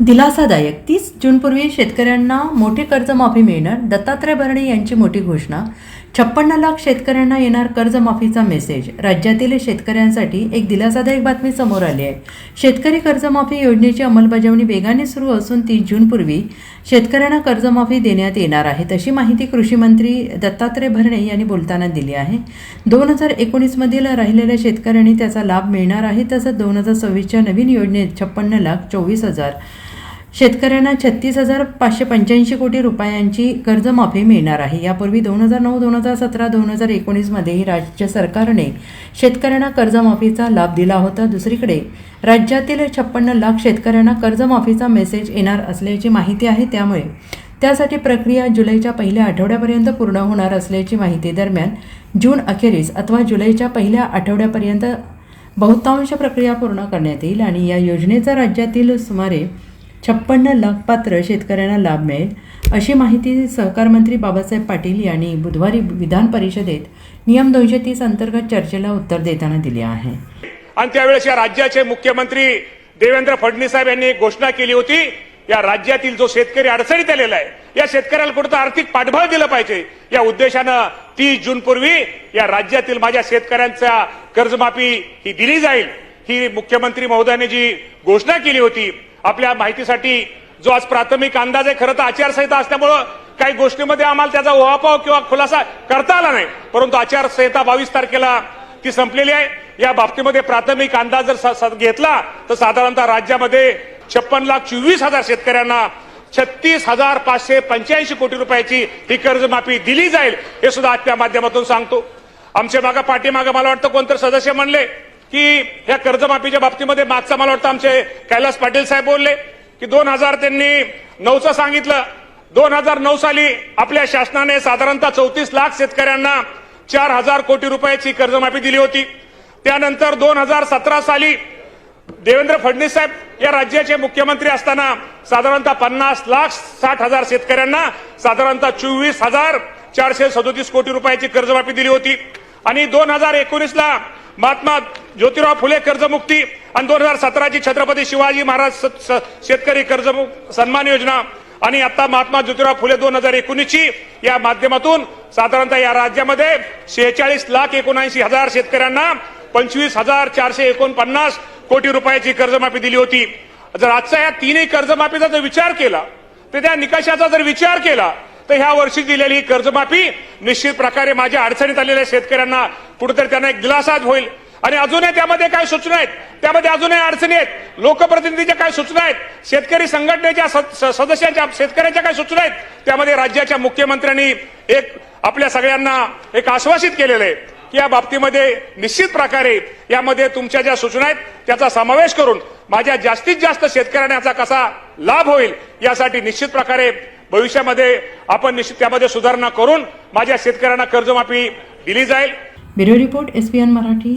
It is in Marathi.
दिलासादायक 30 जूनपूर्वी शेतकऱ्यांना मोठी कर्जमाफी मिळणार. दत्तात्रय भरणे यांची मोठी घोषणा. 56 लाख शेतकऱ्यांना येणार कर्जमाफीचा मेसेज. राज्यातील शेतकऱ्यांसाठी एक दिलासादायक बातमी समोर आली आहे. शेतकरी कर्जमाफी योजनेची अंमलबजावणी वेगाने सुरू असून 30 जूनपूर्वी शेतकऱ्यांना कर्जमाफी देण्यात येणार आहे, तशी माहिती कृषी मंत्री दत्तात्रय भरणे यांनी बोलताना दिली आहे. 2019 मधील राहिलेल्या शेतकऱ्यांनी त्याचा लाभ मिळणार आहे. तसंच 2026च्या नवीन योजनेत 56,24,000 शेतकऱ्यांना 36,585 कोटी रुपयांची कर्जमाफी मिळणार आहे. यापूर्वी 2009, 2017, 2019 मध्येही राज्य सरकारने शेतकऱ्यांना कर्जमाफीचा लाभ दिला होता. दुसरीकडे राज्यातील 56 लाख शेतकऱ्यांना कर्जमाफीचा मेसेज येणार असल्याची माहिती आहे. त्यामुळे त्यासाठी प्रक्रिया जुलैच्या पहिल्या आठवड्यापर्यंत पूर्ण होणार असल्याची माहिती. दरम्यान जून अखेरीस अथवा जुलैच्या पहिल्या आठवड्यापर्यंत बहुतांश प्रक्रिया पूर्ण करण्यात येईल आणि या योजनेचा राज्यातील सुमारे 56 लाख पात्र शेतकऱ्यांना लाभ मिळेल, अशी माहिती सहकार मंत्री बाबासाहेब पाटील यांनी बुधवारी विधान परिषदेत नियम 230 अंतर्गत चर्चेला उत्तर देताना दिली आहे. आणि त्यावेळेस या राज्याचे मुख्यमंत्री देवेंद्र फडणवीस साहेब यांनी घोषणा केली होती, या राज्यातील जो शेतकरी अडचणीत आलेला आहे, या शेतकऱ्याला कुठं आर्थिक पाठबळ दिलं पाहिजे, या उद्देशानं 30 जून पूर्वी या राज्यातील माझ्या शेतकऱ्यांचा कर्जमाफी ही दिली जाईल, ही मुख्यमंत्री महोदयांनी जी घोषणा केली होती. आपल्या माहितीसाठी जो आज प्राथमिक अंदाज आहे, खरं तर आचारसंहिता असल्यामुळं काही गोष्टीमध्ये आम्हाला त्याचा उहापोह किंवा खुलासा करता आला नाही, परंतु आचारसंहिता 22 तारखेला ती संपलेली आहे. या बाबतीमध्ये प्राथमिक अंदाज जर घेतला तर साधारणतः राज्यामध्ये 56,24,000 शेतकऱ्यांना 36,585 कोटी रुपयाची ही कर्जमाफी दिली जाईल, हे सुद्धा आजच्या माध्यमातून सांगतो. आमच्या पाठीमागं मला वाटतं कोणतरी सदस्य म्हणले की ह्या कर्जमाफीच्या बाबतीमध्ये मागचा मला वाटतं आमचे कैलास पाटील साहेब बोलले की 2000 त्यांनी 9चं सांगितलं. 2009 साली आपल्या शासनाने साधारणतः 34 लाख शेतकऱ्यांना 4,000 कोटी रुपयाची कर्जमाफी दिली होती. त्यानंतर 2017 साली देवेंद्र फडणवीस साहेब या राज्याचे मुख्यमंत्री असताना साधारणतः 50,60,000 शेतकऱ्यांना साधारणतः 24,437 कोटी रुपयाची कर्जमाफी दिली होती. आणि 2019 ला महात्मा ज्योतिराव फुले कर्जमुक्ती आणि 2017ची छत्रपती शिवाजी महाराज शेतकरी कर्ज सन्मान योजना आणि आता महात्मा ज्योतिराव फुले 2019ची या माध्यमातून साधारणतः या राज्यामध्ये 46,79,000 शेतकऱ्यांना 25,449 कोटी रुपयाची कर्जमाफी दिली होती. जर आजच्या या तीनही कर्जमाफीचा जर विचार केला, तर त्या निकषाचा जर विचार केला, तर ह्या वर्षी दिलेली ही कर्जमाफी निश्चित प्रकारे माझ्या अडचणीत आलेल्या शेतकऱ्यांना कुठेतरी त्यांना एक दिलासा होईल. आणि अजूनही त्यामध्ये काय सूचना आहेत, त्यामध्ये अजूनही अडचणी आहेत, लोकप्रतिनिधीच्या काय सूचना आहेत, शेतकरी संघटनेच्या सदस्यांच्या शेतकऱ्यांच्या काय सूचना आहेत, त्यामध्ये राज्याच्या मुख्यमंत्र्यांनी एक आपल्या सगळ्यांना एक आश्वासित केलेलं आहे की या बाबतीमध्ये निश्चित प्रकारे यामध्ये तुमच्या ज्या सूचना आहेत त्याचा समावेश करून माझ्या जास्तीत जास्त शेतकऱ्यांना याचा कसा लाभ होईल यासाठी निश्चित प्रकारे भविष्यामध्ये आपण निश्चित त्यामध्ये सुधारणा करून माझ्या शेतकऱ्यांना कर्जमाफी दिली जाईल. Bureau report, SBN Marathi.